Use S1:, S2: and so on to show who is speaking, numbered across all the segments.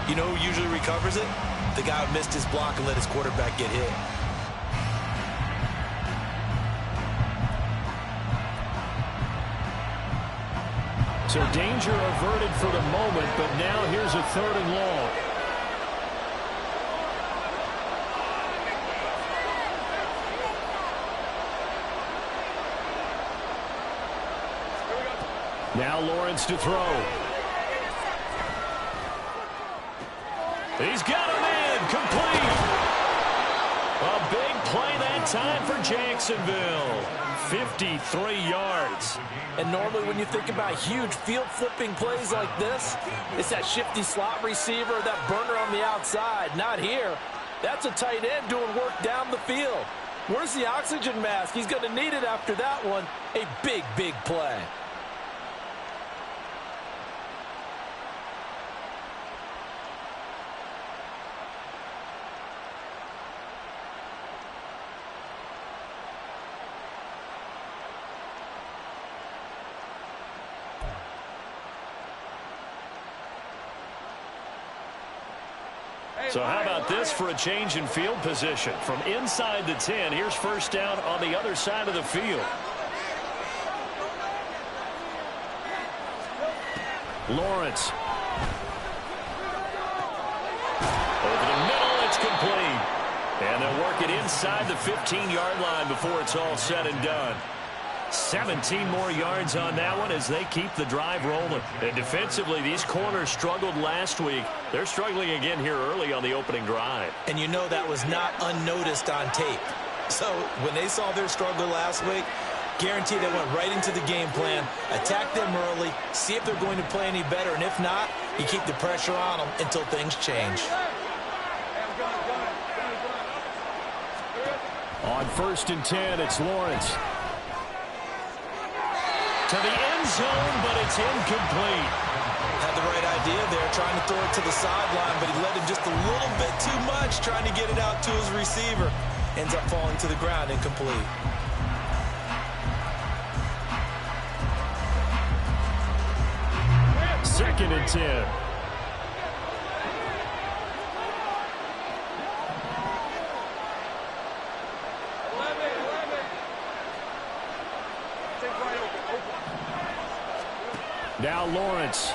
S1: You know who usually recovers it? The guy who missed his block and let his quarterback get hit.
S2: So danger averted for the moment, but now here's a 3rd and long. Now Lawrence to throw. He's got him in. Complete. A big play that time for Jacksonville. 53 yards.
S1: And normally when you think about huge field-flipping plays like this, it's that shifty slot receiver, that burner on the outside. Not here. That's a tight end doing work down the field. Where's the oxygen mask? He's going to need it after that one. A big, big play.
S2: So how about this for a change in field position? From inside the 10, here's first down on the other side of the field. Lawrence. Over the middle, it's complete. And they'll work it inside the 15-yard line before it's all said and done. 17 more yards on that one as they keep the drive rolling. And defensively, these corners struggled last week. They're struggling again here early on the opening drive.
S1: And you know that was not unnoticed on tape. So when they saw their struggle last week, guarantee they went right into the game plan, attack them early, see if they're going to play any better. And if not, you keep the pressure on them until things change.
S2: On 1st and 10, it's Lawrence. To the end zone, but it's incomplete.
S1: Had the right idea there, trying to throw it to the sideline, but he let him just a little bit too much, trying to get it out to his receiver. Ends up falling to the ground, incomplete.
S2: Second and 10. Now Lawrence.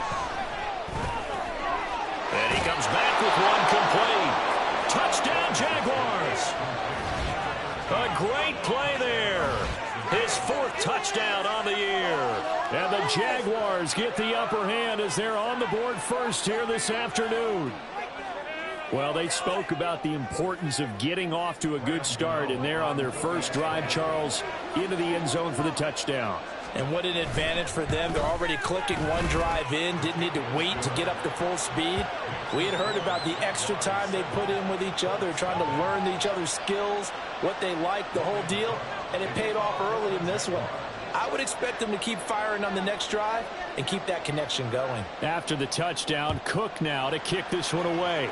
S2: And he comes back with one complete. Touchdown, Jaguars. A great play there. His 4th touchdown on the year. And the Jaguars get the upper hand as they're on the board first here this afternoon. Well, they spoke about the importance of getting off to a good start, and they're on their first drive, Charles, into the end zone for the touchdown.
S1: And what an advantage for them. They're already clicking one drive in, didn't need to wait to get up to full speed. We had heard about the extra time they put in with each other, trying to learn each other's skills, what they like, the whole deal, and it paid off early in this one. I would expect them to keep firing on the next drive and keep that connection going.
S2: After the touchdown, Cook now to kick this one away.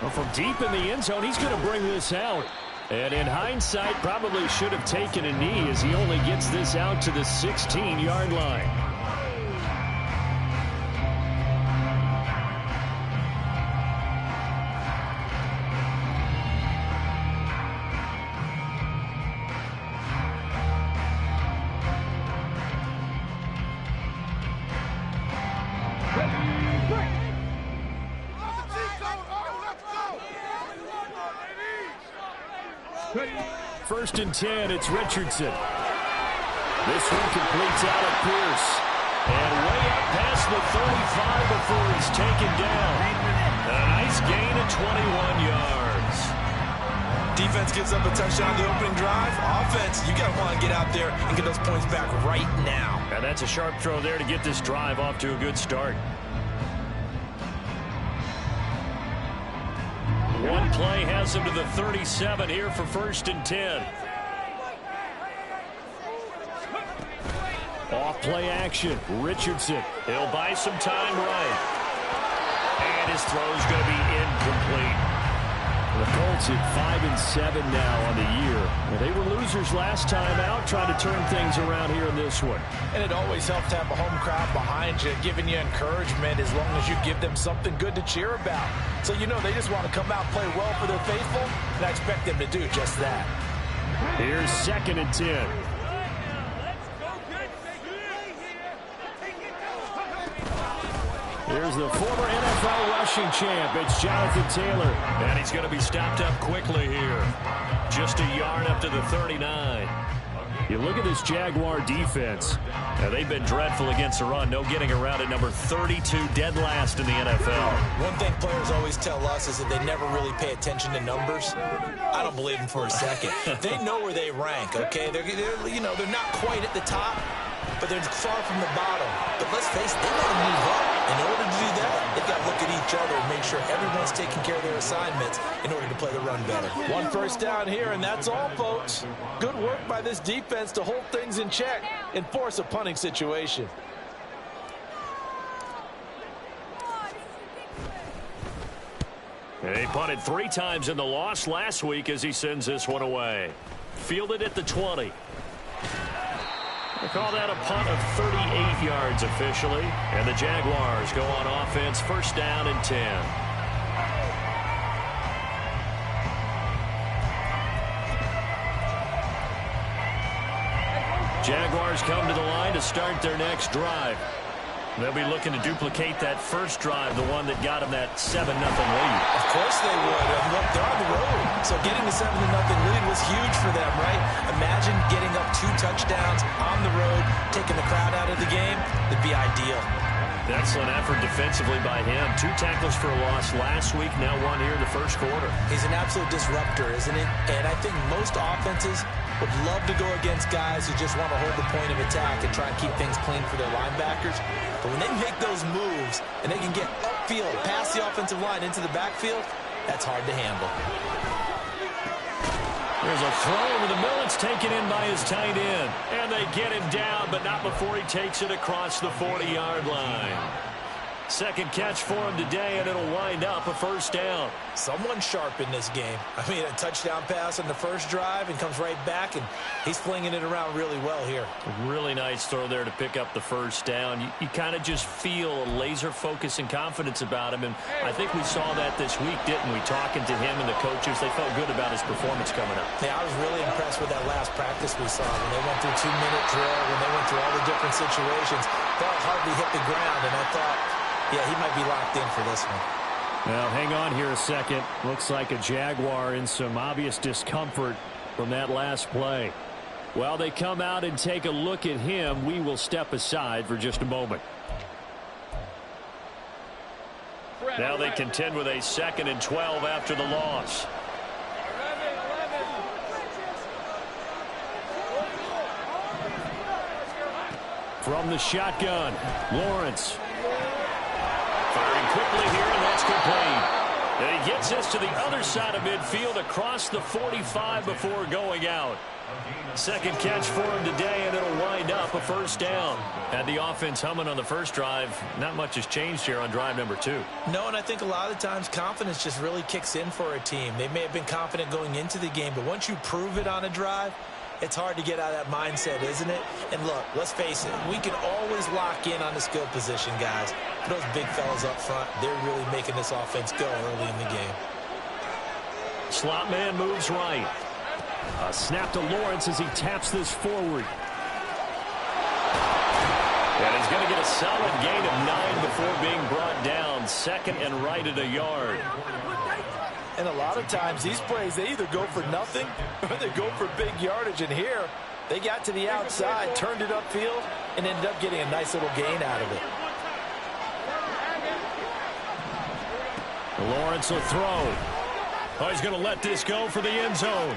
S2: Well, from deep in the end zone, he's going to bring this out. And in hindsight, probably should have taken a knee as he only gets this out to the 16-yard line. First and 10, it's Richardson. This one completes out at Pierce. And way up past the 35 before he's taken down. A nice gain of 21 yards.
S1: Defense gives up a touchdown on the opening drive. Offense, you got to want to get out there and get those points back right now.
S2: And that's a sharp throw there to get this drive off to a good start. One play has him to the 37 here for 1st and 10. Off play action. Richardson. He'll buy some time right. And his throw's going to be incomplete. The Colts at 5-7 now on the year. They were losers last time out, trying to turn things around here in this one.
S1: And it always helps to have a home crowd behind you, giving you encouragement as long as you give them something good to cheer about. So you know they just want to come out and play well for their faithful, and I expect them to do just that.
S2: Here's 2nd and 10. Here's the former NFL rushing champ. It's Jonathan Taylor. And he's going to be stopped up quickly here. Just a yard up to the 39. You look at this Jaguar defense. Now, they've been dreadful against the run. No getting around it. Number 32, dead last in the NFL.
S1: One thing players always tell us is that they never really pay attention to numbers. I don't believe them for a second. They know where they rank, okay? They're not quite at the top, but they're far from the bottom. But let's face it, they want to move up. In order to do that, they've got to look at each other and make sure everyone's taking care of their assignments in order to play the run better. One first down here, and that's all, folks. Good work by this defense to hold things in check and force a punting situation.
S2: He punted 3 times in the loss last week as he sends this one away. Fielded at the 20. They call that a punt of 38 yards officially. And the Jaguars go on offense, first down and 10. Jaguars come to the line to start their next drive. They'll be looking to duplicate that first drive, the one that got them that 7-0 lead.
S1: Of course they would. Look, they're on the road, so getting the 7-0 lead was huge for them, right? Imagine getting up 2 touchdowns on the road, taking the crowd out of the game. It'd be ideal.
S2: Excellent effort defensively by him. 2 tackles for a loss last week, now 1 here in the first quarter.
S1: He's an absolute disruptor, isn't he? And I think most offenses would love to go against guys who just want to hold the point of attack and try and keep things clean for their linebackers. But when they make those moves and they can get upfield, past the offensive line into the backfield, that's hard to handle.
S2: There's a throw over the middle. It's taken in by his tight end. And they get him down, but not before he takes it across the 40-yard line. Second catch for him today, and it'll wind up a first down.
S1: Someone sharp in this game. I mean, a touchdown pass on the first drive and comes right back, and he's flinging it around really well here.
S2: A really nice throw there to pick up the first down. You kind of just feel a laser focus and confidence about him, and I think we saw that this week, didn't we? Talking to him and the coaches, they felt good about his performance coming up.
S1: Yeah, I was really impressed with that last practice we saw when they went through 2-minute drill, when they went through all the different situations. Ball hardly hit the ground, and I thought, yeah, he might be locked in for this one.
S2: Well, hang on here a second. Looks like a Jaguar in some obvious discomfort from that last play. While they come out and take a look at him, we will step aside for just a moment. Now they contend with a 2nd and 12 after the loss. From the shotgun, Lawrence. Firing quickly here, and that's complete. And he gets this to the other side of midfield across the 45 before going out. Second catch for him today, and it'll wind up a first down. Had the offense humming on the first drive. Not much has changed here on drive number 2.
S1: No, and I think a lot of times confidence just really kicks in for a team. They may have been confident going into the game, but once you prove it on a drive, it's hard to get out of that mindset, isn't it? And look, let's face it, we can always lock in on the skill position, guys. But those big fellas up front, they're really making this offense go early in the game.
S2: Slot man moves right. A snap to Lawrence as he taps this forward. And he's going to get a solid gain of 9 before being brought down. 2nd and right at a yard.
S1: And a lot of times these plays, they either go for nothing or they go for big yardage. And here, they got to the outside, turned it upfield, and ended up getting a nice little gain out of it.
S2: Lawrence will throw. Oh, he's going to let this go for the end zone.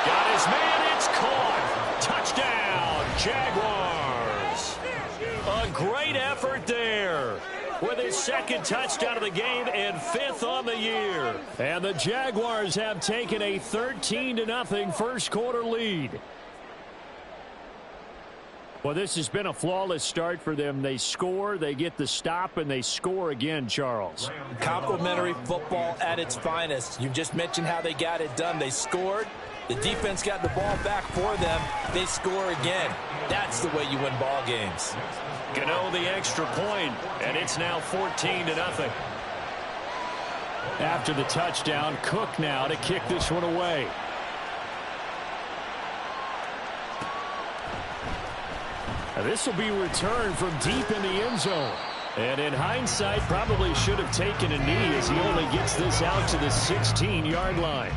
S2: Got his man. It's caught. Touchdown, Jaguars. A great effort there. With his 2nd touchdown of the game and 5th on the year. And the Jaguars have taken a 13-0 first quarter lead. Well, this has been a flawless start for them. They score, they get the stop, and they score again, Charles.
S1: Complimentary football at its finest. You just mentioned how they got it done. They scored. The defense got the ball back for them. They score again. That's the way you win ball games.
S2: Gano the extra point, and it's now 14-0. After the touchdown, Cook now to kick this one away. This will be returned from deep in the end zone. And in hindsight, probably should have taken a knee as he only gets this out to the 16-yard line.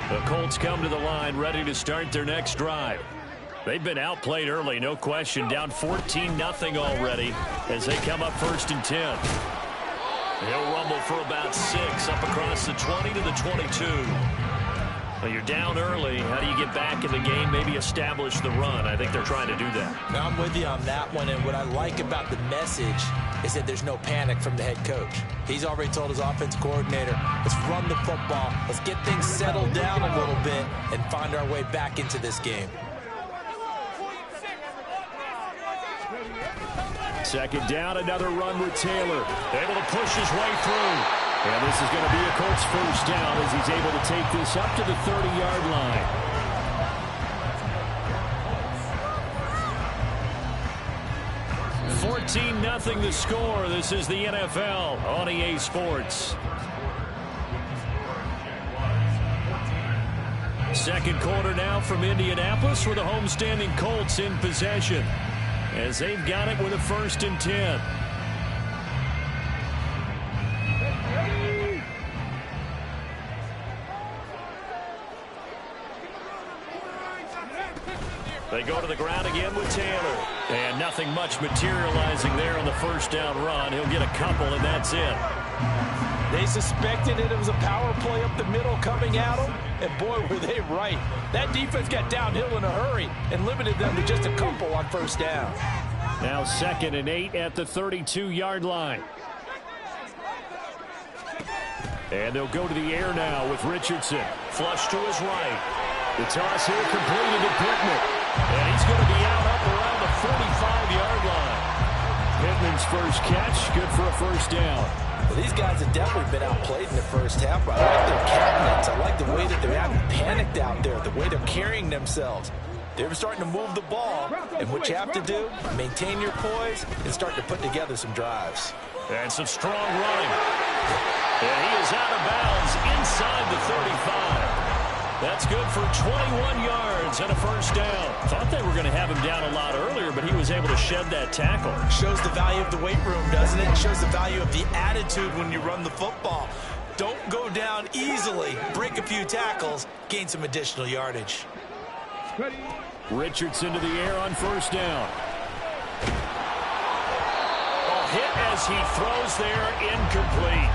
S2: The Colts come to the line ready to start their next drive. They've been outplayed early, no question, down 14-0 already as they come up 1st and 10. He'll rumble for about 6 up across the 20 to the 22. Well, you're down early. How do you get back in the game, maybe establish the run? I think they're trying to do that.
S1: Now, I'm with you on that one, and what I like about the message is that there's no panic from the head coach. He's already told his offense coordinator, let's run the football, let's get things settled down a little bit and find our way back into this game.
S2: Second down, another run with Taylor. Able to push his way through. And this is going to be a Colts first down as he's able to take this up to the 30-yard line. $14-0 the score. This is the NFL on EA Sports. Second quarter now from Indianapolis for the homestanding Colts in possession, as they've got it with a 1st and 10. They go to the ground again with Taylor. And nothing much materializing there on the first down run. He'll get a couple, and that's it.
S1: They suspected it was a power play up the middle coming at them, and boy, were they right. That defense got downhill in a hurry and limited them to just a couple on first down.
S2: Now 2nd and 8 at the 32-yard line. And they'll go to the air now with Richardson. Flush to his right. The toss here completed to Pittman. And he's going to be out up around the 45-yard line. Pittman's first catch, good for a first down.
S1: Well, these guys have definitely been outplayed in the first half. I like their cabinets. I like the way that they haven't panicked out there, the way they're carrying themselves. They're starting to move the ball, and what you have to do, maintain your poise and start to put together some drives.
S2: And some strong running. And he is out of bounds inside the 35. That's good for 21 yards and a first down. Thought they were going to have him down a lot earlier, but he was able to shed that tackle.
S1: Shows the value of the weight room, doesn't it? Shows the value of the attitude when you run the football. Don't go down easily. Break a few tackles. Gain some additional yardage.
S2: Richardson to the air on first down. A hit as he throws there, incomplete.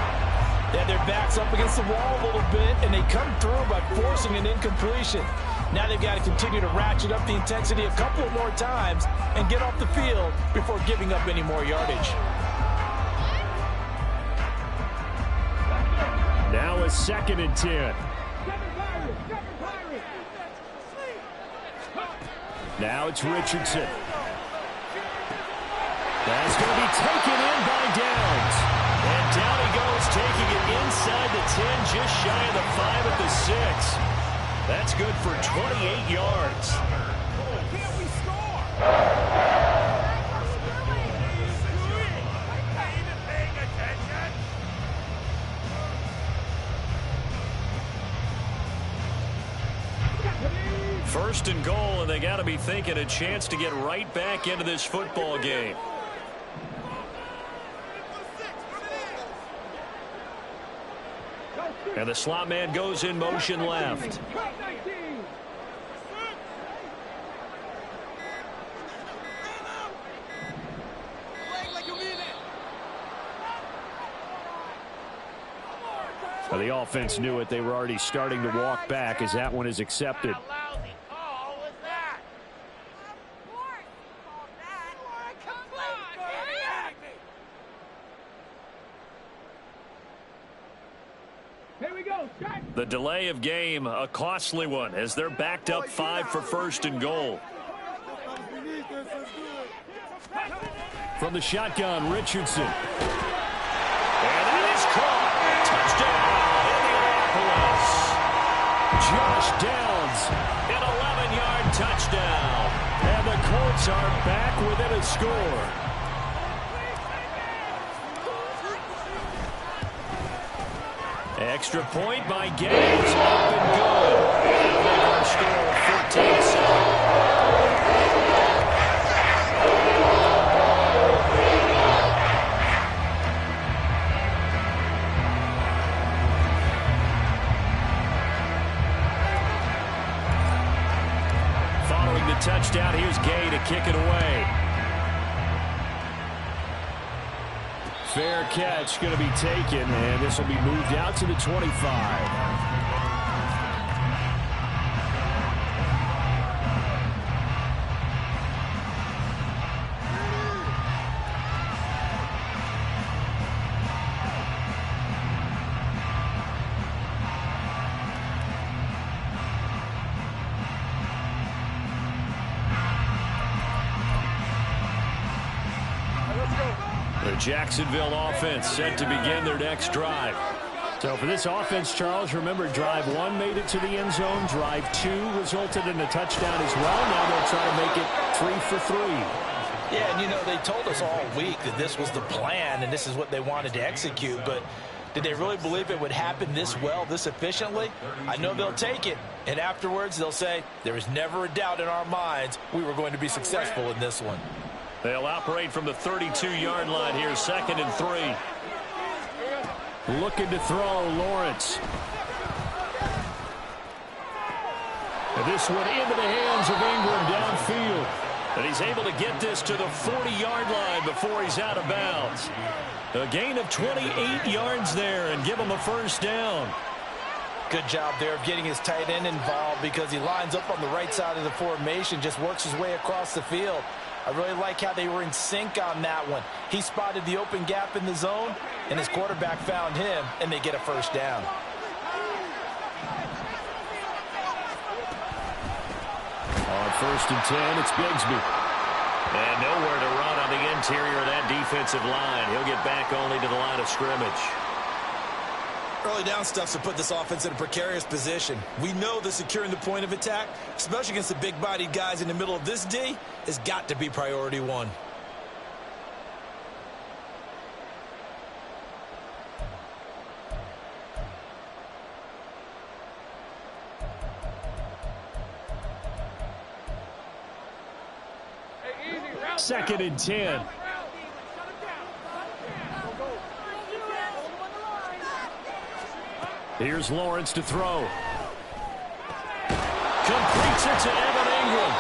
S1: They had their backs up against the wall a little bit, and they come through by forcing an incompletion. Now they've got to continue to ratchet up the intensity a couple more times and get off the field before giving up any more yardage.
S2: Now a 2nd and 10. Now it's Richardson. That's going to be taken in by Downs. And down he goes, taking it inside the 10, just shy of the 5 at the 6. That's good for 28 yards.
S3: Can't we score?
S2: First and goal, and they got to be thinking a chance to get right back into this football game. And the slot man goes in motion left. Well, the offense knew it. They were already starting to walk back as that one is accepted.
S3: Here we go. Shot.
S2: The delay of game, a costly one, as they're backed up 5 for first and goal. From the shotgun, Richardson. And that is caught. Touchdown, Indianapolis. Josh Downs, an 11-yard touchdown. And the Colts are back within a score. Extra point by Gaines, up and good. And our score 14-7. Following the touchdown, here's Gay to kick it away. Fair catch going to be taken, and this will be moved out to the 25. The Jacksonville offense set to begin their next drive. So for this offense, Charles, remember drive 1 made it to the end zone. Drive 2 resulted in a touchdown as well. Now they'll try to make it 3 for 3.
S1: Yeah, and you know, they told us all week that this was the plan and this is what they wanted to execute, but did they really believe it would happen this well, this efficiently? I know they'll take it, and afterwards they'll say, there was never a doubt in our minds we were going to be successful in this one.
S2: They'll operate from the 32-yard line here, 2nd and 3. Looking to throw, Lawrence. And this one into the hands of Ingram downfield. And he's able to get this to the 40-yard line before he's out of bounds. A gain of 28 yards there and give him a first down.
S1: Good job there of getting his tight end involved because he lines up on the right side of the formation, just works his way across the field. I really like how they were in sync on that one. He spotted the open gap in the zone, and his quarterback found him, and they get a first down.
S2: On 1st and 10, it's Bigsby. And nowhere to run on the interior of that defensive line. He'll get back only to the line of scrimmage.
S1: Early down stuffs to put this offense in a precarious position. We know that securing the point of attack, especially against the big-bodied guys in the middle of this D, has got to be priority 1.
S2: Second and 10. Here's Lawrence to throw. Completes it to Evan Ingram.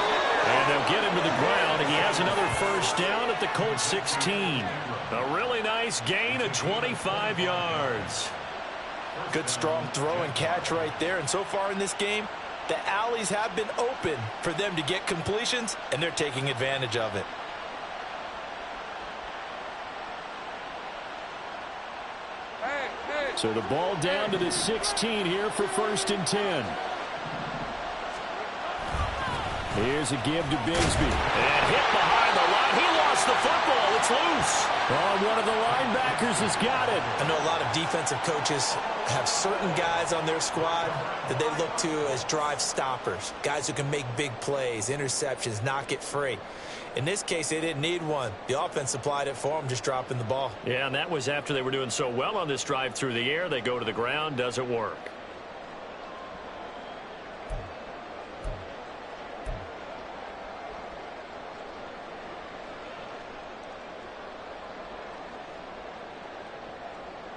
S2: And they'll get him to the ground. He has another first down at the Colts 16. A really nice gain of 25 yards.
S1: Good strong throw and catch right there. And so far in this game, the alleys have been open for them to get completions, and they're taking advantage of it.
S2: So the ball down to the 16 here for 1st and 10. Here's a give to Bigsby. And hit behind the line. He lost the football. It's loose. Oh, one of the linebackers has got it.
S1: I know a lot of defensive coaches have certain guys on their squad that they look to as drive stoppers. Guys who can make big plays, interceptions, knock it free. In this case, they didn't need one. The offense supplied it for them, just dropping the ball.
S2: Yeah, and that was after they were doing so well on this drive through the air. They go to the ground, doesn't work.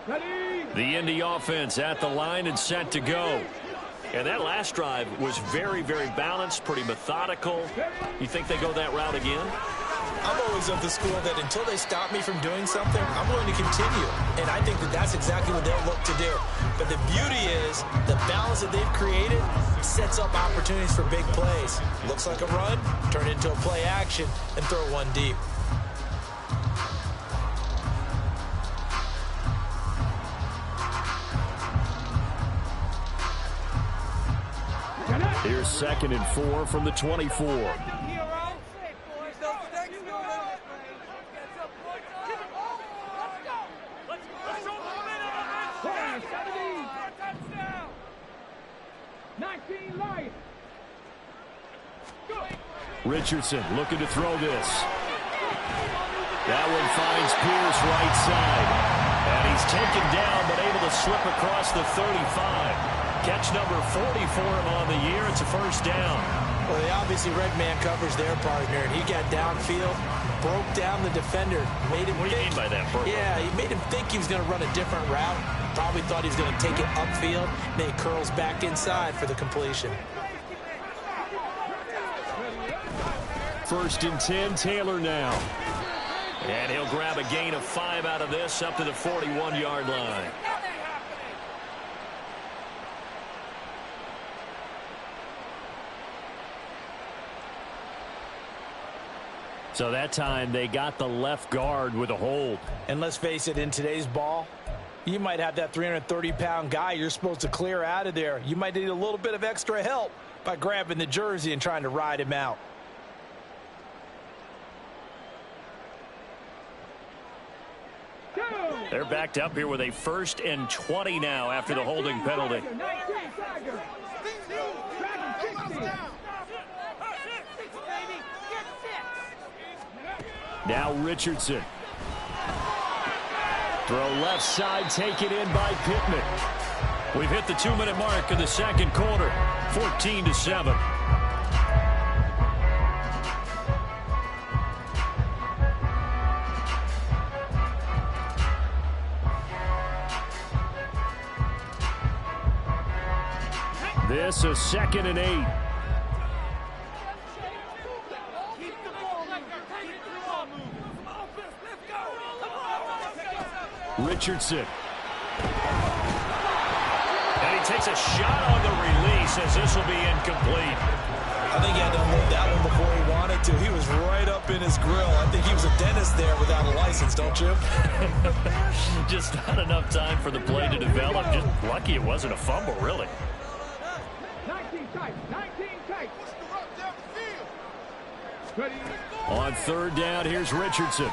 S2: The Indy offense at the line and set to go. And that last drive was very, very balanced, pretty methodical. You think they go that route again?
S1: I'm always of the school that until they stop me from doing something, I'm willing to continue. And I think that that's exactly what they'll look to do. But the beauty is the balance that they've created sets up opportunities for big plays. Looks like a run, turn it into a play action, and throw one deep.
S2: Here's 2nd and 4 from the 24. Richardson looking to throw this. That one finds Pierce right side. And he's taken down but able to slip across the 35. Catch number 40 for him on the year. It's a first down.
S1: Well, they obviously read man coverage their partner, and he got downfield, broke down the defender. Made him
S2: what do you mean by that, Burke?
S1: Yeah, he made him think he was going to run a different route. Probably thought he was going to take it upfield. Then he curls back inside for the completion.
S2: 1st and 10, Taylor now. And he'll grab a gain of 5 out of this up to the 41-yard line. So that time they got the left guard with a hold.
S1: And let's face it, in today's ball, you might have that 330-pound guy you're supposed to clear out of there. You might need a little bit of extra help by grabbing the jersey and trying to ride him out.
S2: They're backed up here with a 1st and 20 now after the holding penalty. Now Richardson. Throw left side, taken in by Pittman. We've hit the 2-minute mark in the 2nd quarter. 14-7. This is 2nd and 8. Richardson. And he takes a shot on the release as this will be incomplete.
S1: I think he had to unload that one before he wanted to. He was right up in his grill. I think he was a dentist there without a license, don't you?
S2: Just not enough time for the play to develop. Just lucky it wasn't a fumble, really.
S3: 19 tight.
S2: On 3rd down, here's Richardson.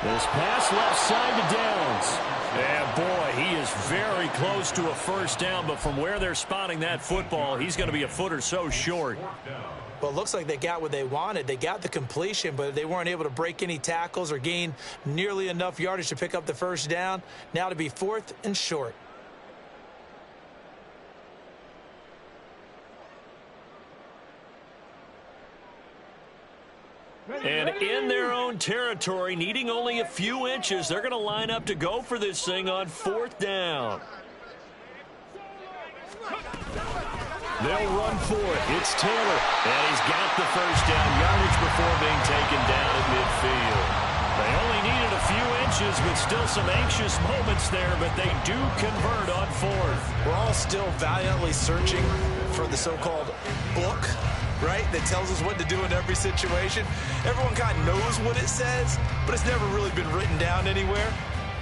S2: This pass left side to Downs. And boy, he is very close to a first down, but from where they're spotting that football, he's going to be a foot or so short.
S1: Well, it looks like they got what they wanted. They got the completion, but they weren't able to break any tackles or gain nearly enough yardage to pick up the first down. Now to be 4th and short.
S2: And in their own territory, needing only a few inches, they're going to line up to go for this thing on 4th down. They'll run for it. It's Taylor. And he's got the first down yardage before being taken down at midfield. They only needed a few inches, but still some anxious moments there, but they do convert on 4th.
S1: We're all still valiantly searching for the so-called book, right, that tells us what to do in every situation. Everyone kind of knows what it says, but it's never really been written down anywhere.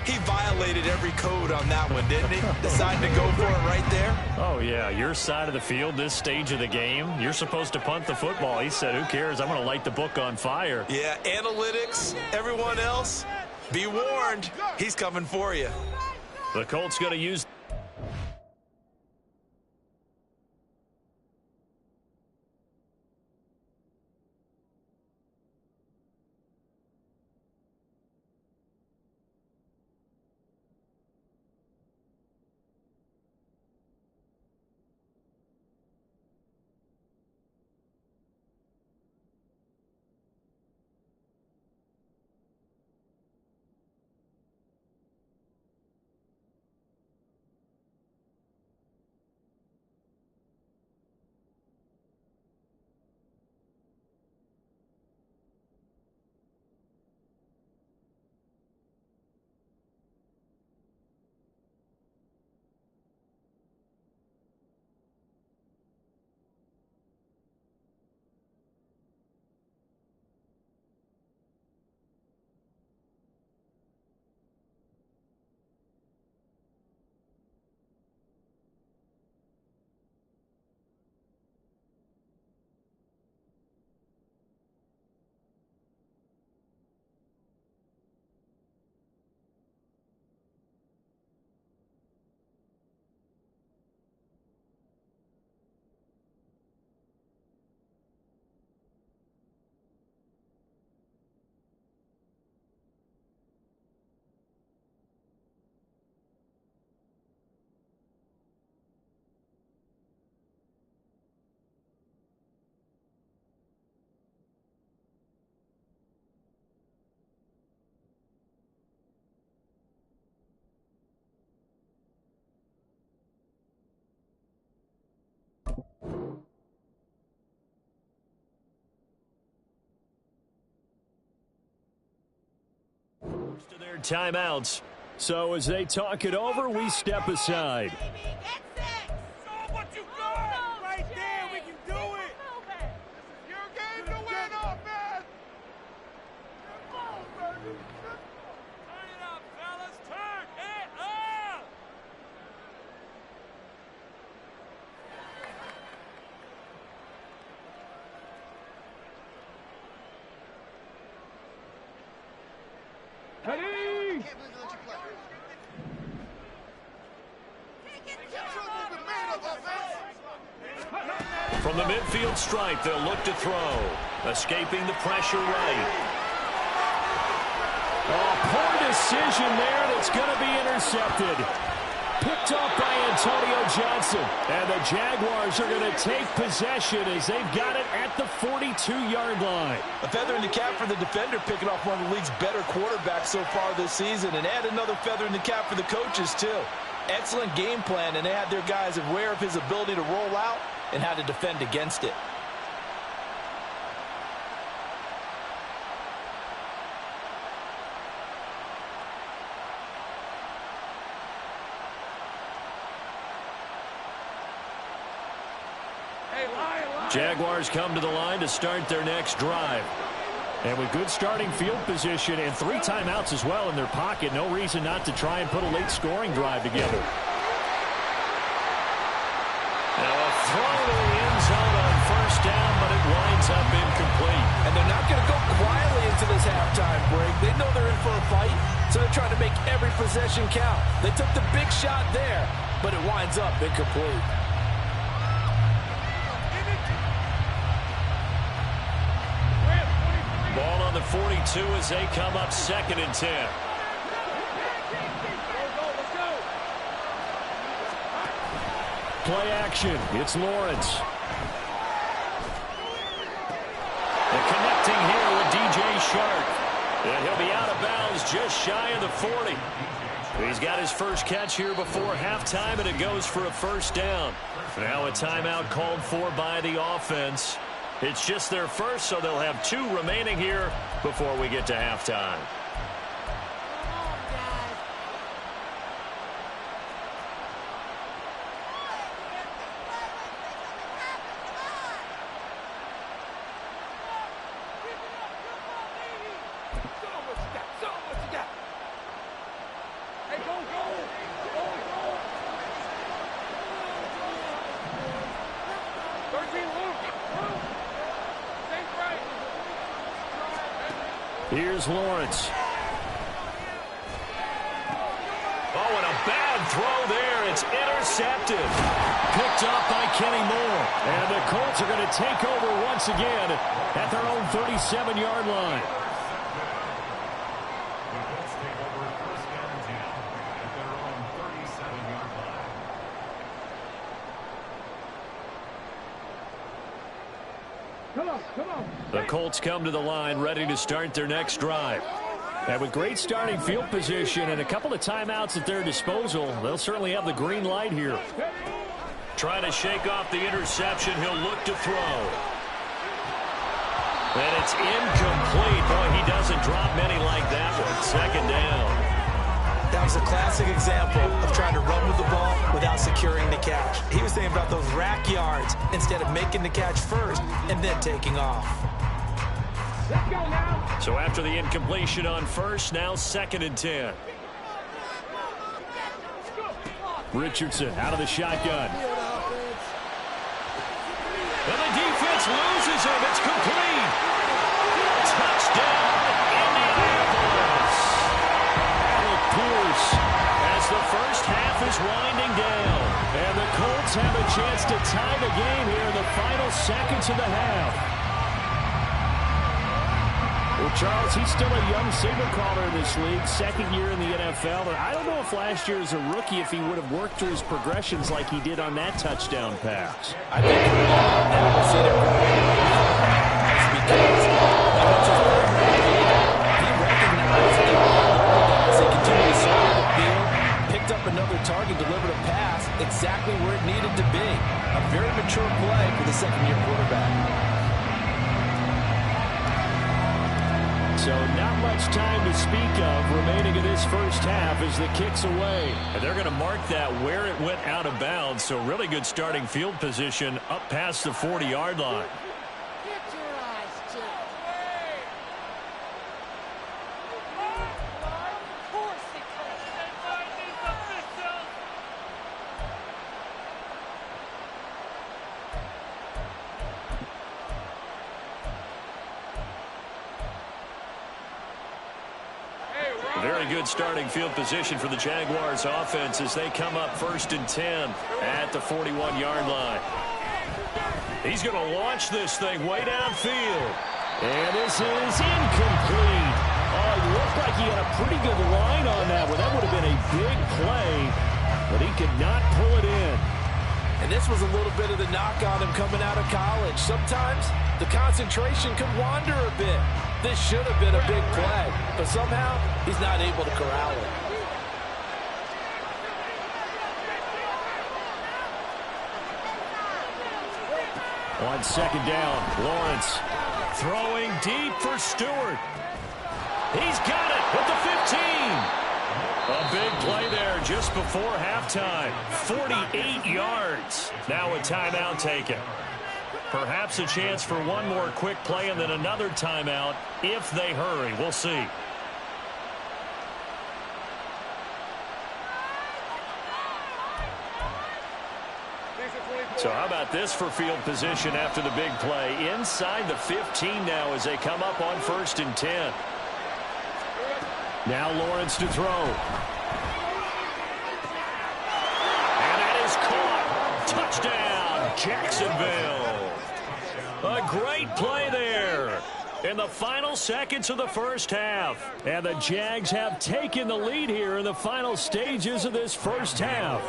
S1: He violated every code on that one, didn't he? Decided to go for it right there.
S2: Oh, yeah, your side of the field, this stage of the game, you're supposed to punt the football. He said, who cares? I'm going to light the book on fire.
S1: Yeah, analytics, everyone else, be warned, he's coming for you.
S2: The Colts going to use... their timeouts. So as they talk it over, we step aside. From the midfield stripe, they'll look to throw. Escaping the pressure right. Oh, poor decision there that's going to be intercepted. Picked up by Antonio Johnson. And the Jaguars are going to take possession as they've got it at the 42-yard line.
S1: A feather in the cap for the defender, picking off one of the league's better quarterbacks so far this season. And add another feather in the cap for the coaches, too. Excellent game plan, and they had their guys aware of his ability to roll out and how to defend against it.
S2: Jaguars come to the line to start their next drive. And with good starting field position and 3 timeouts as well in their pocket, no reason not to try and put a late scoring drive together. Now a throw to the end zone on first down, but it winds up incomplete.
S1: And they're not going to go quietly into this halftime break. They know they're in for a fight, so they're trying to make every possession count. They took the big shot there, but it winds up incomplete.
S2: Ball on the 42 as they come up 2nd and 10. Play action. It's Lawrence. And connecting here with DJ Shark. And he'll be out of bounds just shy of the 40. He's got his first catch here before halftime, and it goes for a first down. Now a timeout called for by the offense. It's just their first, so they'll have 2 remaining here before we get to halftime. Here's Lawrence. Oh, and a bad throw there. It's intercepted. Picked up by Kenny Moore. And the Colts are going to take over once again at their own 37-yard line. The Colts come to the line ready to start their next drive. And with great starting field position and a couple of timeouts at their disposal, they'll certainly have the green light here. Trying to shake off the interception, he'll look to throw. And it's incomplete. Boy, he doesn't drop many like that one. 2nd down.
S1: That was a classic example of trying to run with the ball without securing the catch. He was thinking about those rack yards instead of making the catch first and then taking off.
S3: Let's go now.
S2: So after the incompletion on first, now 2nd and 10. Richardson out of the shotgun. And the defense loses him. It's complete. Touchdown, Indianapolis. Alec Pierce as the first half is winding down. And the Colts have a chance to tie the game here in the final seconds of the half. Well, Charles, he's still a young signal caller in this league, 2nd year in the NFL. And I don't know if last year as a rookie if he would have worked through his progressions like he did on that touchdown pass.
S1: I think we've seen it because he recognized it as he continued to surround the field, picked up another target, delivered a pass exactly where it needed to be. A very mature play for the 2nd-year quarterback.
S2: So not much time to speak of remaining in this first half as the kick's away. And they're going to mark that where it went out of bounds. So really good starting field position up past the 40-yard line. Very good starting field position for the Jaguars offense as they come up 1st and 10 at the 41-yard line. He's going to launch this thing way downfield. And this is incomplete. Oh, it looked like he had a pretty good line on that one. That would have been a big play, but he could not pull it in.
S1: And this was a little bit of the knock on him coming out of college. Sometimes the concentration could wander a bit. This should have been a big play, but somehow he's not able to corral it.
S2: On 2nd down, Lawrence throwing deep for Stewart. He's got it at the 15. A big play there just before halftime. 48 yards. Now a timeout taken. Perhaps a chance for one more quick play and then another timeout if they hurry. We'll see. So how about this for field position after the big play? Inside the 15 now as they come up on 1st and 10. Now Lawrence to throw. And that is caught. Touchdown, Jacksonville. A great play there in the final seconds of the first half. And the Jags have taken the lead here in the final stages of this first half.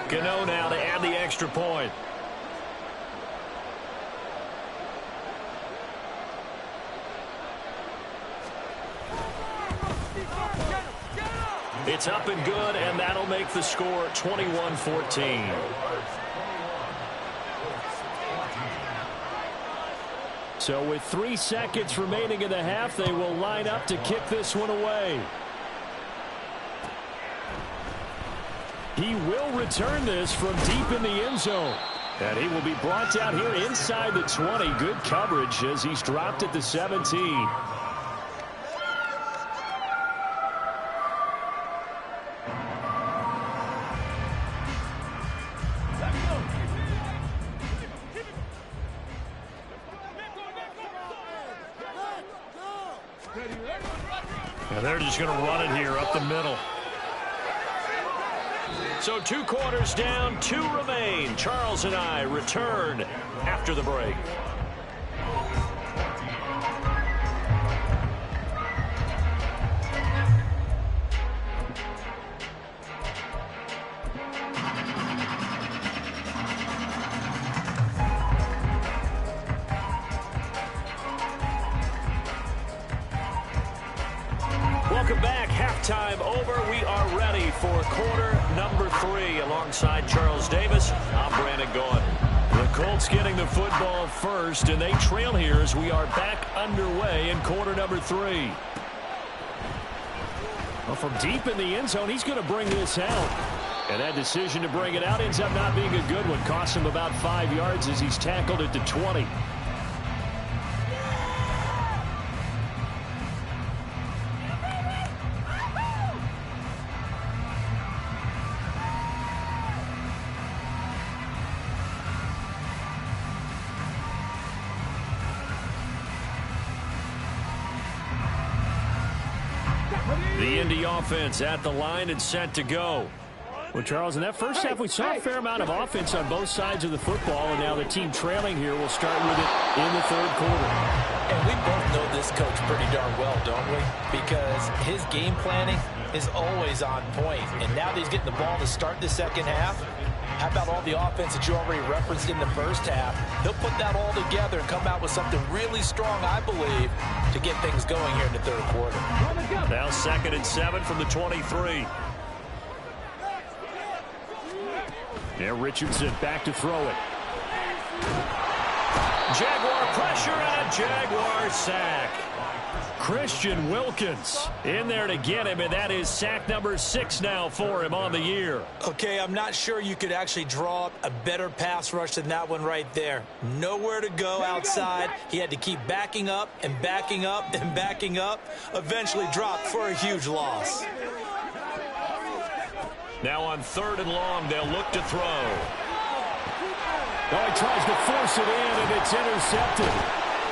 S2: Gano now to add the extra point. It's up and good, and that'll make the score 21-14. So with 3 seconds remaining in the half, they will line up to kick this one away. He will return this from deep in the end zone. And he will be brought down here inside the 20. Good coverage as he's dropped at the 17. And they're just going to run it here up the middle. So 2 quarters down, 2 remain. Charles and I return after the break. Welcome back. Halftime over. We are ready for quarter number 3. Alongside Charles Davis, I'm Brandon Gaughan. The Colts getting the football first, and they trail here as we are back underway in quarter number 3. Well, from deep in the end zone, he's going to bring this out. And that decision to bring it out ends up not being a good one. Costs him about 5 yards as he's tackled at the 20. The Indy offense at the line and set to go. Well, Charles, in that first half, we saw a fair amount of offense on both sides of the football, and now the team trailing here will start with it in the 3rd quarter.
S1: And we both know this coach pretty darn well, don't we? Because his game planning is always on point. And now that he's getting the ball to start the second half, how about all the offense that you already referenced in the first half? He'll put that all together and come out with something really strong, I believe, to get things going here in the 3rd quarter.
S2: Now 2nd and 7 from the 23. There, Richardson back to throw it. Jaguar pressure and a Jaguar sack. Christian Wilkins in there to get him, and that is sack number 6 now for him on the year.
S1: Okay, I'm not sure you could actually draw up a better pass rush than that one right there. Nowhere to go outside. He had to keep backing up and backing up and backing up. Eventually dropped for a huge loss.
S2: Now on 3rd and long, they'll look to throw.
S4: Oh, he tries to force it in, and it's intercepted.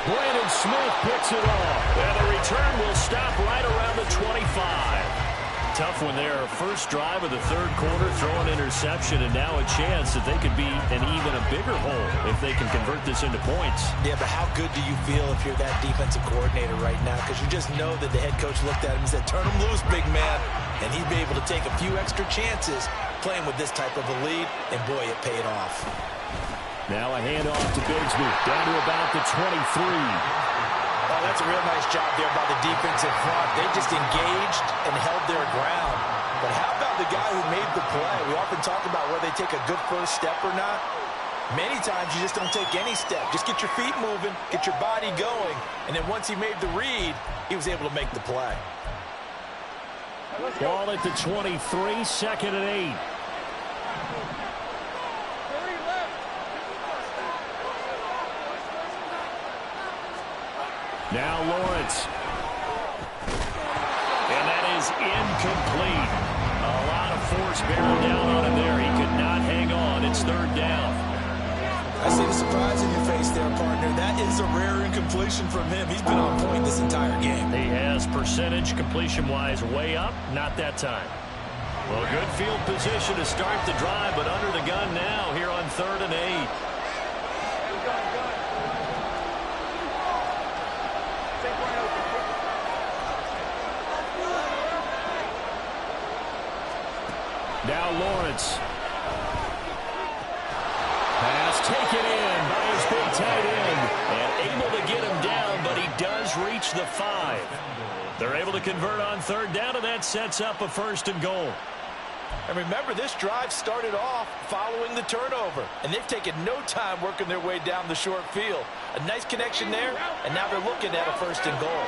S4: Brandon Smith picks it off.
S2: And the return will stop right around the 25. Tough one there. First drive of the 3rd quarter, throw an interception, and now a chance that they could be an even a bigger hole if they can convert this into points.
S1: Yeah, but how good do you feel if you're that defensive coordinator right now? Because you just know that the head coach looked at him and said, turn him loose, big man. And he'd be able to take a few extra chances playing with this type of a lead, and boy, it paid off.
S4: Now a handoff to Bigsby, down to about the 23.
S1: Oh, that's a real nice job there by the defensive front. They just engaged and held their ground. But how about the guy who made the play? We often talk about whether they take a good first step or not. Many times you just don't take any step. Just get your feet moving, get your body going, and then once he made the read, he was able to make the play.
S4: Ball at the 23, 2nd and 8. Now Lawrence.
S2: And that is incomplete. A lot of force barreled down on him there. He could not hang on. It's 3rd down.
S1: I see the surprise in your face there, partner. That is a rare incompletion from him. He's been on point this entire game.
S2: He has percentage completion-wise way up. Not that time. Well, good field position to start the drive, but under the gun now here on 3rd and 8.
S4: Now Lawrence. Pass taken in by his big tight end.
S2: And able to get him down, but he does reach the 5. They're able to convert on 3rd down, and that sets up a 1st and goal.
S1: And remember, this drive started off following the turnover, and they've taken no time working their way down the short field. A nice connection there, and now they're looking at a 1st and goal.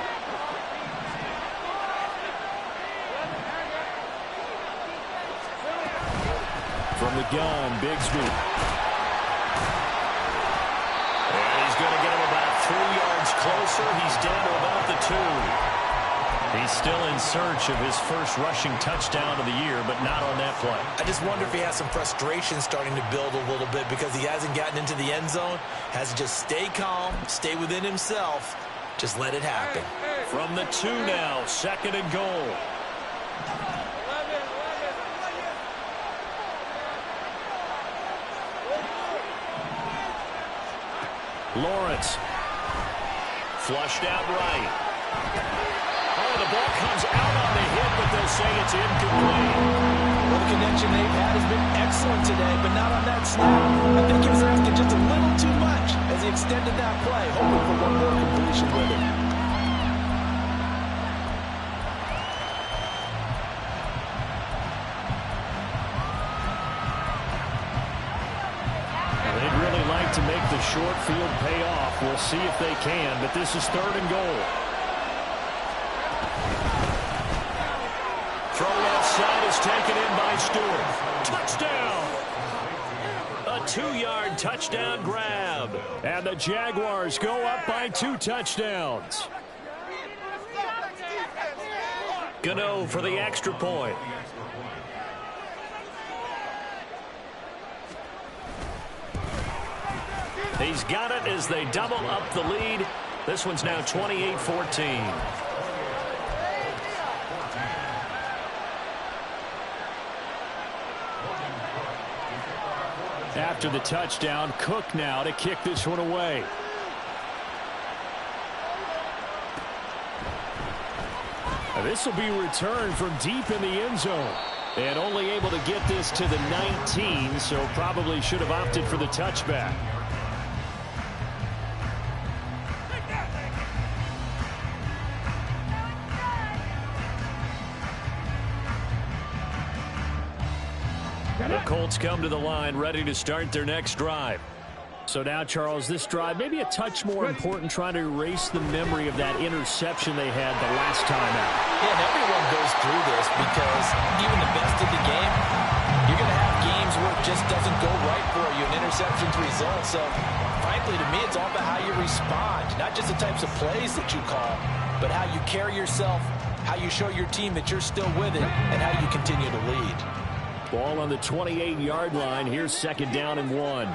S4: From the gun, Bigsby.
S2: And he's going to get him about 3 yards closer. He's down to about the 2. He's still in search of his first rushing touchdown of the year, but not on that play.
S1: I just wonder if he has some frustration starting to build a little bit because he hasn't gotten into the end zone. Has to just stay calm, stay within himself, just let it happen.
S2: From the 2 now, 2nd and goal.
S4: Lawrence.
S2: Flushed out right. Oh, the ball comes out on the hit, but they'll say it's incomplete.
S1: Well, the connection they've had has been excellent today, but not on that snap. I think he was asking just a little too much as he extended that play, hoping for one more completion with it.
S4: They'd really like to make the short field pay off. We'll see if they can, but this is 3rd and goal.
S2: Throw left side is taken in by Stewart. Touchdown! A 2-yard touchdown grab.
S4: And the Jaguars go up by 2 touchdowns.
S2: Gano for the extra point. He's got it as they double up the lead. This one's now 28-14.
S4: After the touchdown, Cook now to kick this one away. This will be returned from deep in the end zone. And only able to get this to the 19, so probably should have opted for the touchback. The Colts come to the line ready to start their next drive. So now, Charles, this drive maybe a touch more important, trying to erase the memory of that interception they had the last time out.
S1: Yeah, and everyone goes through this because even the best of the game, you're going to have games where it just doesn't go right for you, and interceptions result. So, frankly, to me, it's all about how you respond, not just the types of plays that you call, but how you carry yourself, how you show your team that you're still with it, and how you continue to lead.
S4: Ball on the 28-yard line. Here's 2nd down and 1.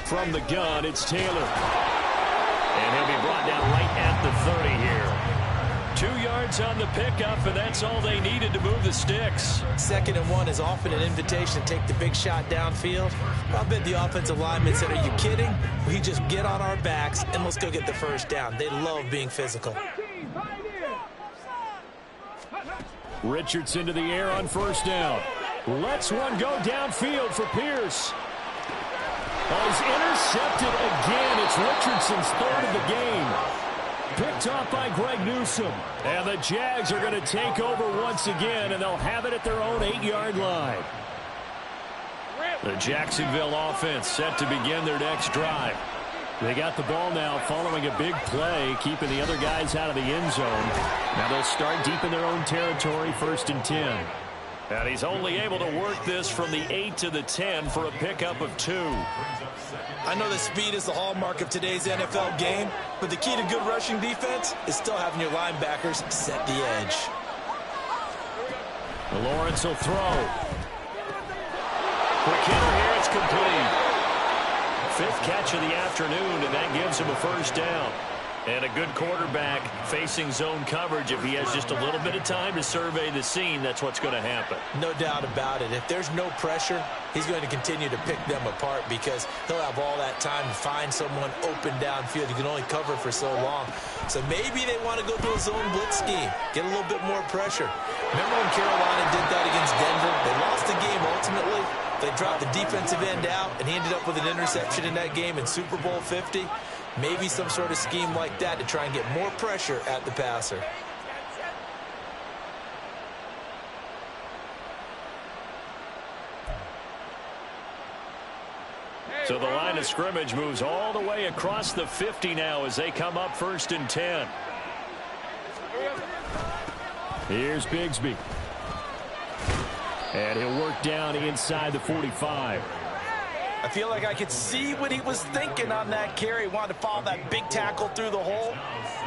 S4: From the gun, it's Taylor. And he'll be brought down right at the 30 here. 2 yards on the pickup, and that's all they needed to move the sticks.
S1: 2nd and 1 is often an invitation to take the big shot downfield. I bet the offensive lineman said, are you kidding? We just get on our backs and let's go get the 1st down. They love being physical.
S4: Richardson to the air on 1st down. Lets one go downfield for Pierce. Oh, he's intercepted again. It's Richardson's 3rd of the game. Picked off by Greg Newsome. And the Jags are going to take over once again, and they'll have it at their own 8-yard line. The Jacksonville offense set to begin their next drive. They got the ball now following a big play, keeping the other guys out of the end zone. Now they'll start deep in their own territory, 1st and 10. And he's only able to work this from the 8 to the 10 for a pickup of 2.
S1: I know that speed is the hallmark of today's NFL game, but the key to good rushing defense is still having your linebackers set the edge.
S4: Lawrence will throw. For Kittle here, it's complete. 5th catch of the afternoon, and that gives him a 1st down. And a good quarterback facing zone coverage. If he has just a little bit of time to survey the scene, that's what's going to happen.
S1: No doubt about it. If there's no pressure, he's going to continue to pick them apart because he'll have all that time to find someone open downfield. He can only cover for so long. So maybe they want to go to a zone blitz scheme, get a little bit more pressure. Remember when Carolina did that against Denver? They lost the game ultimately. They dropped the defensive end out, and he ended up with an interception in that game in Super Bowl 50. Maybe some sort of scheme like that to try and get more pressure at the passer.
S4: So the line of scrimmage moves all the way across the 50 now as they come up 1st and 10. Here's Bigsby. And he'll work down inside the 45.
S1: I feel like I could see what he was thinking on that carry. Wanted to follow that big tackle through the hole.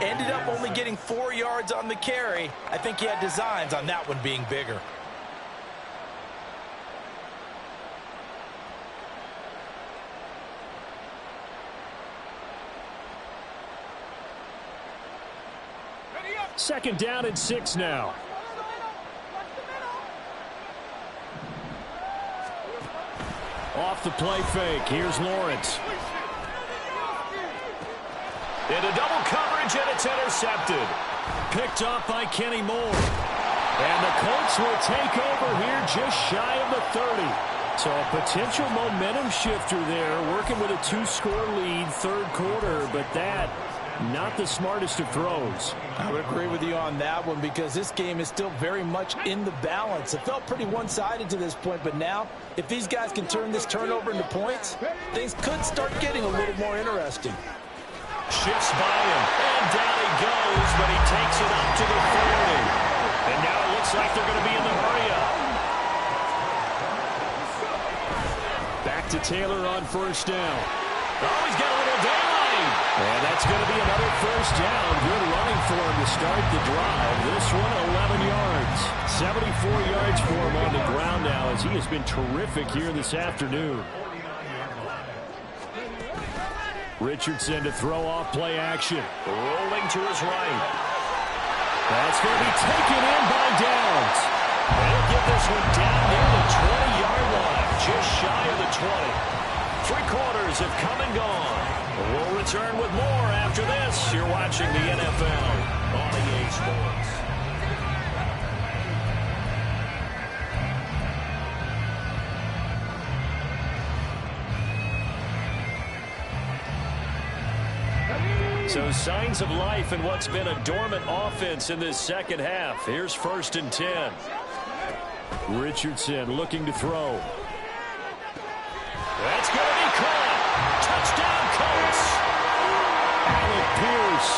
S1: Ended up only getting 4 yards on the carry. I think he had designs on that one being bigger.
S4: Second down and 6 now. Off the play fake. Here's Lawrence. Into double coverage, and it's intercepted. Picked off by Kenny Moore. And the Colts will take over here just shy of the 30. So a potential momentum shifter there, working with a 2-score lead, 3rd quarter, but that not the smartest of throws.
S1: I would agree with you on that one because this game is still very much in the balance. It felt pretty one-sided to this point, but now if these guys can turn this turnover into points, things could start getting a little more interesting.
S4: Shifts by him, and down he goes, but he takes it up to the 40. And now it looks like they're going to be in the hurry-up. Back to Taylor on 1st down. Oh, he's got a little daylight. And that's going to be another 1st down. Good running for him to start the drive. This one, 11 yards. 74 yards for him on the ground now as he has been terrific here this afternoon. Richardson to throw off play action. Rolling to his right. That's going to be taken in by Downs. They'll get this one down near the 20-yard line, just shy of the 20. 3 quarters have come and gone. We'll return with more after this. You're watching the NFL on EA Sports. So signs of life in what's been a dormant offense in this second half. Here's 1st and 10. Richardson looking to throw. That's going to be
S2: caught. Touchdown, Colts.
S4: Alec Pierce.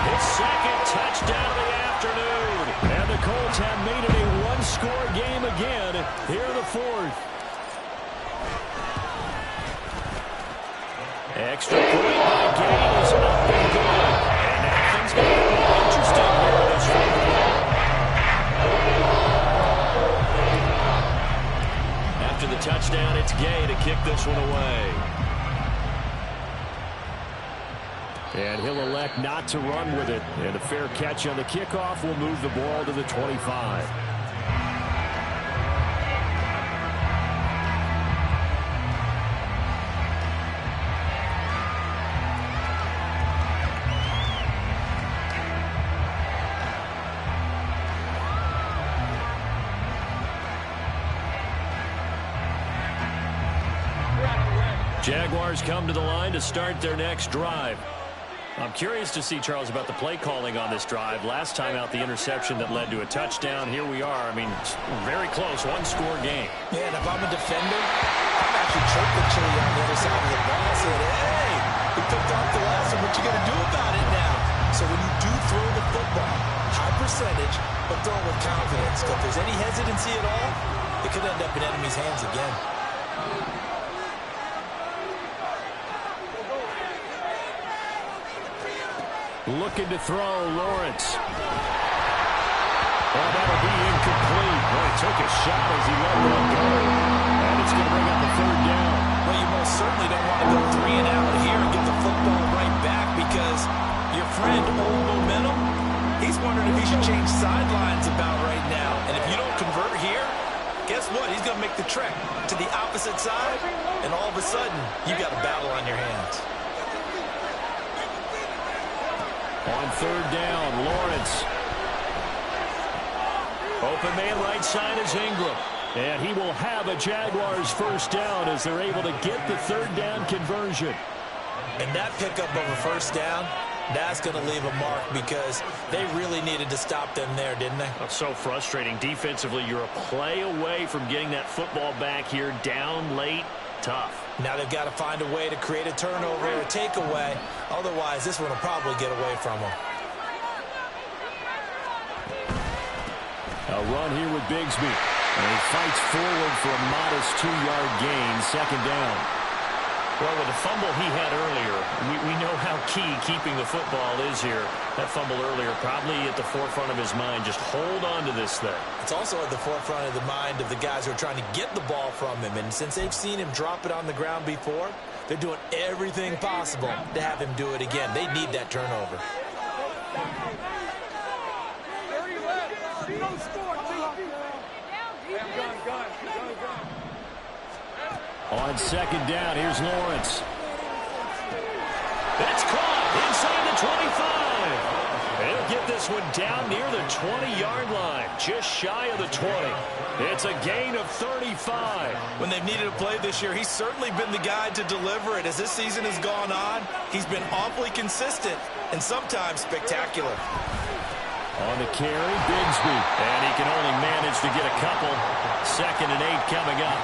S2: His second touchdown of the afternoon.
S4: And the Colts have made it a one-score game again here in the fourth.
S2: Extra point by Gay is up and good. And now things get a little more interesting here in this fourth quarter. After the touchdown, it's Gay to kick this one away.
S4: And he'll elect not to run with it. And a fair catch on the kickoff will move the ball to the 25.
S2: Jaguars come to the line to start their next drive. I'm curious to see, Charles, about the play calling on this drive. Last time out, the interception that led to a touchdown. Here we are. I mean, very close, one-score game.
S1: Yeah, and if I'm a defender, I'm actually chirping Chili on the other side of the ball. I said, hey, we picked off the last one. What you going to do about it now? So when you do throw the football, high percentage, but throw it with confidence. If there's any hesitancy at all, it could end up in enemy's hands again.
S4: Looking to throw, Lawrence. Oh, that'll be incomplete. Boy, he took a shot as he let one go. And it's going to bring up a third down.
S1: Well, you most certainly don't want to go 3 and out here and get the football right back because your friend, Old Momentum, he's wondering if he should change sidelines about right now. And if you don't convert here, guess what? He's going to make the trek to the opposite side, and all of a sudden, you got a battle on your hands.
S4: On third down, Lawrence.
S2: Open man right side is Ingram.
S4: And he will have a Jaguars first down as they're able to get the third down conversion.
S1: And that pickup of a first down, that's going to leave a mark because they really needed to stop them there, didn't they?
S2: That's so frustrating. Defensively, you're a play away from getting that football back here down late. Tough.
S1: Now they've got to find a way to create a turnover or a takeaway. Otherwise, this one will probably get away from them.
S4: A run here with Bigsby. And he fights forward for a modest 2-yard gain, second down.
S2: Well, with the fumble he had earlier, we know how key keeping the football is here. That fumble earlier probably at the forefront of his mind. Just hold on to this thing.
S1: It's also at the forefront of the mind of the guys who are trying to get the ball from him. And since they've seen him drop it on the ground before, they're doing everything possible to have him do it again. They need that turnover.
S4: On second down, here's Lawrence.
S2: It's caught inside the 25. They'll get this one down near the 20-yard line, just shy of the 20. It's a gain of 35.
S1: When they've needed a play this year, he's certainly been the guy to deliver it. As this season has gone on, he's been awfully consistent and sometimes spectacular.
S4: On the carry, Bigsby.
S2: And he can only manage to get a couple. 2nd and 8 coming up.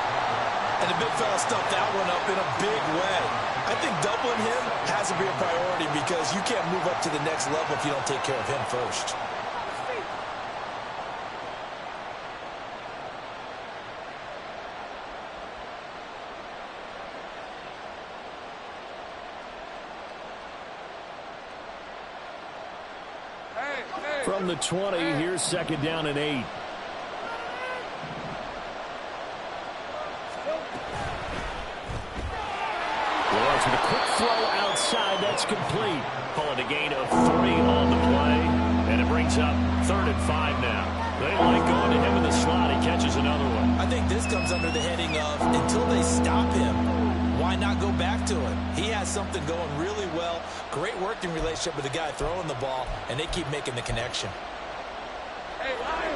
S1: And the big fella stuffed that one up in a big way. I think doubling him has to be a priority because you can't move up to the next level if you don't take care of him first.
S4: From the 20, here's 2nd down and 8. Lawrence with a quick throw outside. That's complete.
S2: Call it a gain of 3 on the play. And it brings up 3rd and 5 now. They like going to him in the slot. He catches another one.
S1: I think this comes under the heading of until they stop him, why not go back to it? He has something going really well. Great working relationship with the guy throwing the ball, and they keep making the connection.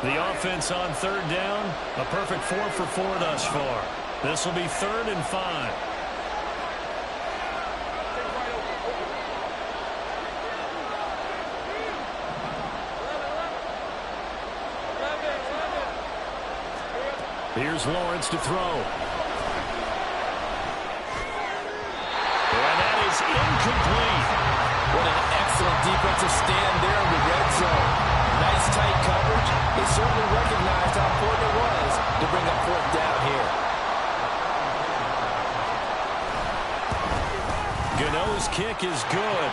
S2: The offense on 3rd down, a perfect 4 for 4 thus far. This will be 3rd and 5.
S4: Here's Lawrence to throw.
S2: incomplete.
S1: What an excellent defensive stand there in the red zone. Nice tight coverage. They certainly recognized how important it was to bring up fourth down here.
S2: Gano's kick is good.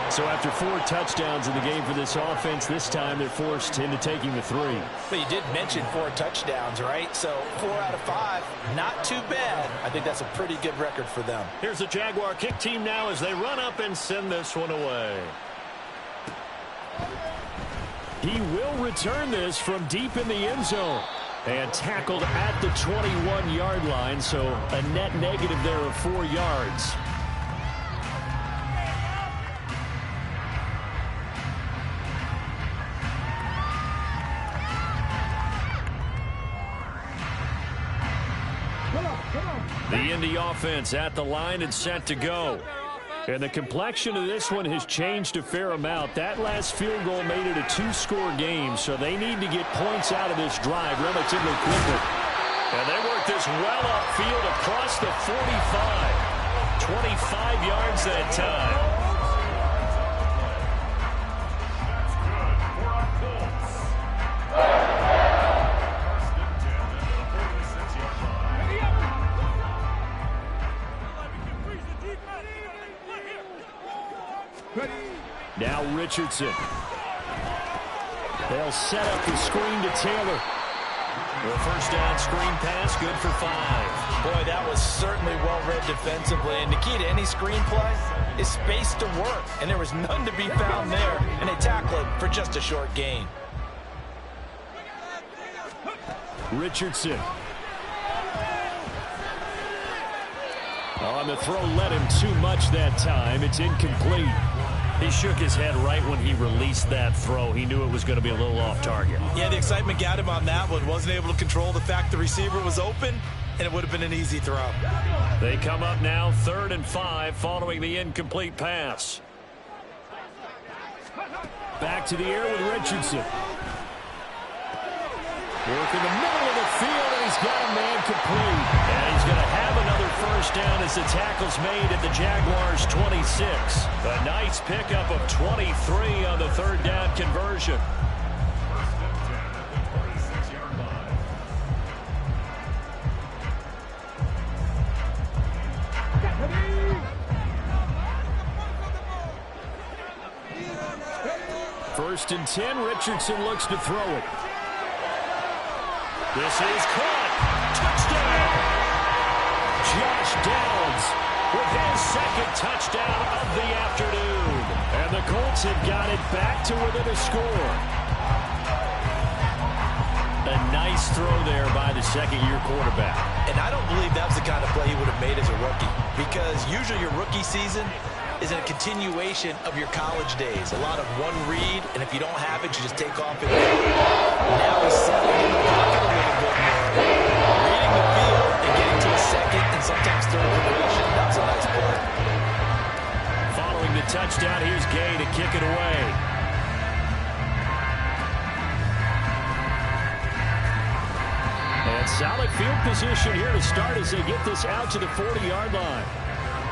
S2: So after 4 touchdowns in the game for this offense, this time they're forced into taking the 3.
S1: But you did mention 4 touchdowns, right? So 4 out of 5, not too bad. I think that's a pretty good record for them.
S2: Here's the Jaguar kick team now as they run up and send this one away.
S4: He will return this from deep in the end zone. And tackled at the 21-yard line, so a net negative there of 4 yards. The Indy offense at the line and set to go. And the complexion of this one has changed a fair amount. That last field goal made it a 2-score game, so they need to get points out of this drive relatively quickly.
S2: And they work this well upfield across the 45. 25 yards that time.
S4: Now Richardson. They'll set up the screen to Taylor.
S2: The first down screen pass, good for 5.
S1: Boy, that was certainly well-read defensively. And the key to any screen play is space to work. And there was none to be found there. And they tackle it for just a short gain.
S4: Richardson. On the throw, led him too much that time. It's incomplete.
S2: He shook his head right when he released that throw. He knew it was going to be a little off target.
S1: Yeah, the excitement got him on that one. Wasn't able to control the fact the receiver was open, and it would have been an easy throw.
S2: They come up now 3rd and 5 following the incomplete pass.
S4: Back to the air with Richardson. Work in the middle of the field, and he's got a man complete.
S2: And he's going to have another first down as the tackle's made at the Jaguars' 26. A nice pickup of 23 on the 3rd down conversion.
S4: First and 10, Richardson looks to throw it.
S2: This is caught. Touchdown. Josh Downs with his 2nd touchdown of the afternoon.
S4: And the Colts have got it back to within a score.
S2: A nice throw there by the 2nd-year quarterback.
S1: And I don't believe that was the kind of play he would have made as a rookie, because usually your rookie season is a continuation of your college days. A lot of one read, and if you don't have it, you just take off and now he's settling in the pocket a little bit more, reading the field and getting to a 2nd and sometimes 3rd progression. That was a nice play.
S2: Following the touchdown, here's Gay to kick it away.
S4: And solid field position here to start as they get this out to the 40-yard line.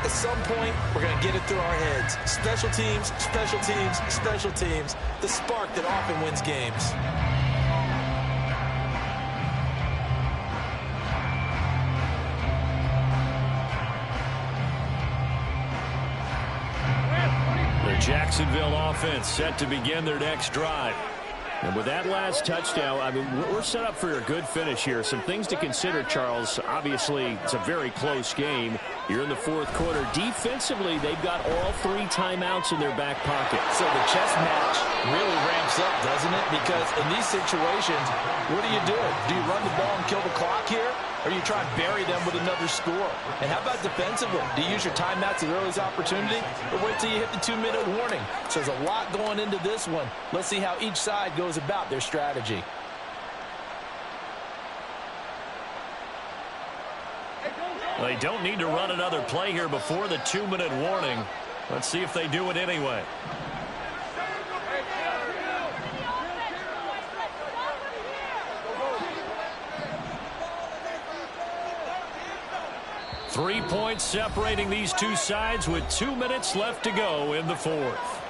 S1: At some point, we're going to get it through our heads. Special teams, special teams, special teams. The spark that often wins games.
S4: The Jacksonville offense set to begin their next drive. And with that last touchdown, I mean, we're set up for a good finish here. Some things to consider, Charles. Obviously, it's a very close game. You're in the 4th quarter. Defensively, they've got all 3 timeouts in their back pocket.
S1: So the chess match really ramps up, doesn't it? Because in these situations, what do you do? Do you run the ball and kill the clock here? Or do you try and bury them with another score? And how about defensively? Do you use your timeouts at earliest opportunity? Or wait till you hit the 2-minute warning? So there's a lot going into this one. Let's see how each side goes about their strategy.
S2: They don't need to run another play here before the 2-minute warning. Let's see if they do it anyway. 3 points separating these two sides with 2 minutes left to go in the fourth.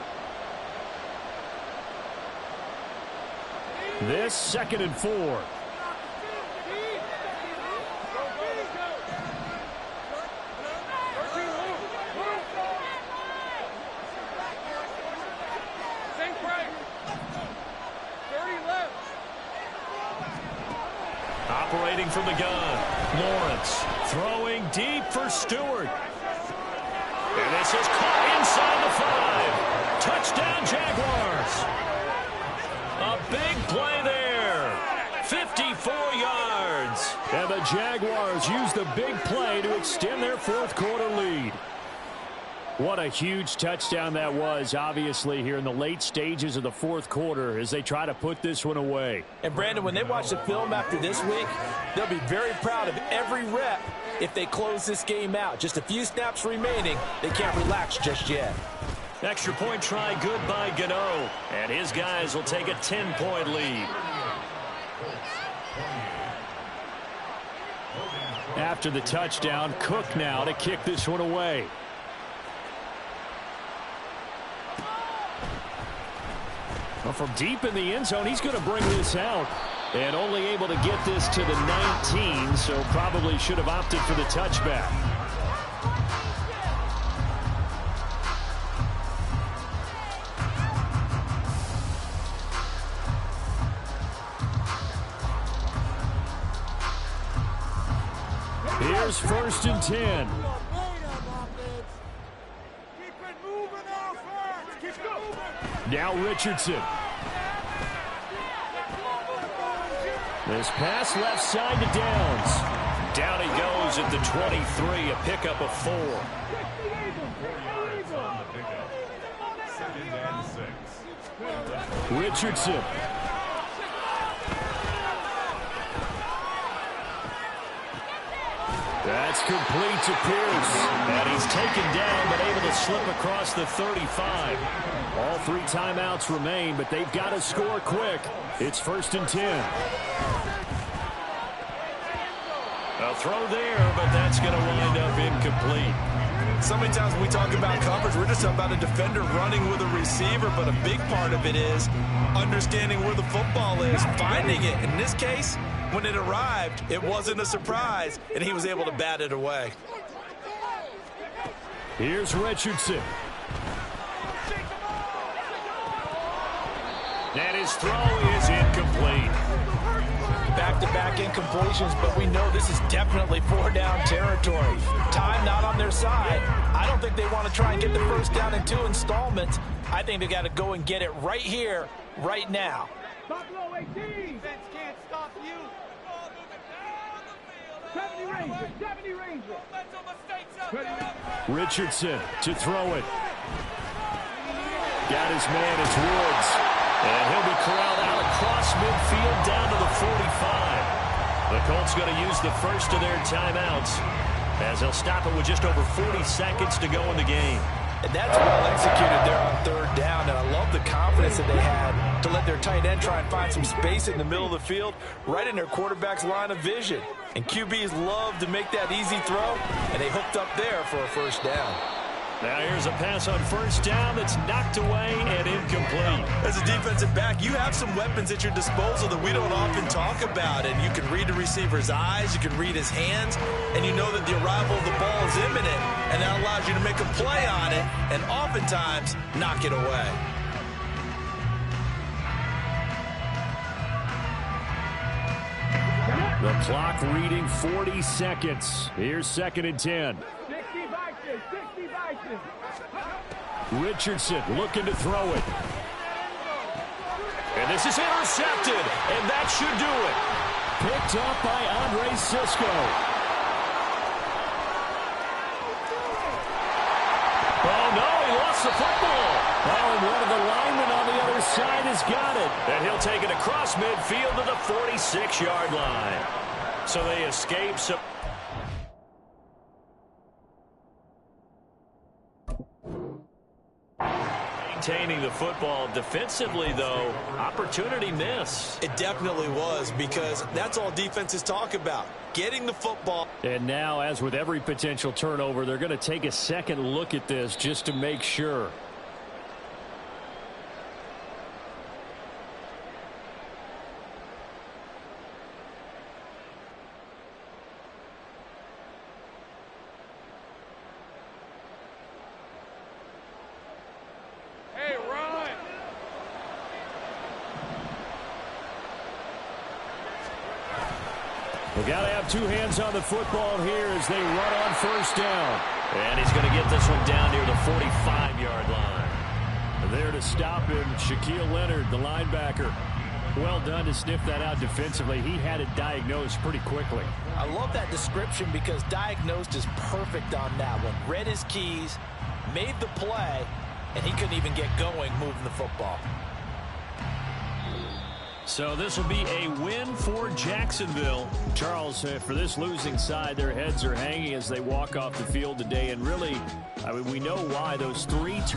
S2: This 2nd and 4. Operating from the gun, Lawrence throwing deep for Stewart. And this is caught inside the 5. Touchdown, Jaguars. A big play there. 54 yards. And the Jaguars use the big play to extend their fourth quarter lead. What a huge touchdown that was, obviously, here in the late stages of the fourth quarter as they try to put this one away.
S1: And, Brandon, when they watch the film after this week, they'll be very proud of every rep if they close this game out. Just a few snaps remaining. They can't relax just yet.
S2: Extra point try good by Gano. And his guys will take a 10-point lead.
S4: After the touchdown, Cook now to kick this one away. Well, from deep in the end zone, he's going to bring this out. And only able to get this to the 19, so probably should have opted for the touchback. Here's 1st and 10. Now Richardson. This pass left side to Downs.
S2: Down he goes at the 23, a pickup of 4.
S4: Richardson. That's complete to Pierce.
S2: And he's taken down, but able to slip across the 35.
S4: All 3 timeouts remain, but they've got to score quick. It's 1st and 10.
S2: A throw there, but that's going to wind up incomplete.
S1: So many times when we talk about coverage, we're just talking about a defender running with a receiver, but a big part of it is understanding where the football is, finding it. In this case, when it arrived, it wasn't a surprise, and he was able to bat it away.
S4: Here's Richardson.
S2: And his throw is incomplete.
S1: Back-to-back incompletions, but we know this is definitely 4-down territory. Time not on their side. I don't think they want to try and get the first down in 2 installments. I think they got to go and get it right here, right now.
S3: Buffalo 18. Defense can't stop you. 70 Ranger. 70 Ranger.
S4: Richardson to throw it. Got his man, it's Woods.
S2: And he'll be corralled out across midfield down to the 45. The Colts going to use the first of their timeouts as they'll stop it with just over 40 seconds to go in the game.
S1: And that's well executed there on 3rd down, and I love the confidence that they had to let their tight end try and find some space in the middle of the field, right in their quarterback's line of vision. And QBs love to make that easy throw, and they hooked up there for a 1st down.
S2: Now here's a pass on 1st down that's knocked away and incomplete.
S1: As a defensive back, you have some weapons at your disposal that we don't often talk about. And you can read the receiver's eyes, you can read his hands, and you know that the arrival of the ball is imminent. And that allows you to make a play on it and oftentimes knock it away.
S4: The clock reading 40 seconds. Here's 2nd and 10.
S3: 60 Vikings. 60 Vikings.
S4: Richardson looking to throw it.
S2: And this is intercepted, and that should do it.
S4: Picked up by Andre Sisco.
S2: Oh, no, he lost the football.
S4: Oh, and one of the linemen on the other side has got it.
S2: And he'll take it across midfield to the 46-yard line. So they escape. So retaining the football. Defensively, though, opportunity miss.
S5: It definitely was, because that's all defenses talk about, getting the football.
S4: And now, as with every potential turnover, they're going to take a second look at this just to make sure. We've got to have two hands on the football here as they run on first down.
S2: And he's going to get this one down near the 45-yard line.
S4: There to stop him, Shaquille Leonard, the linebacker. Well done to sniff that out defensively. He had it diagnosed pretty quickly.
S1: I love that description because diagnosed is perfect on that one. Read his keys, made the play, and he couldn't even get going moving the football.
S4: So this will be a win for Jacksonville. Charles, for this losing side, their heads are hanging as they walk off the field today. And really, I mean, we know why. Those three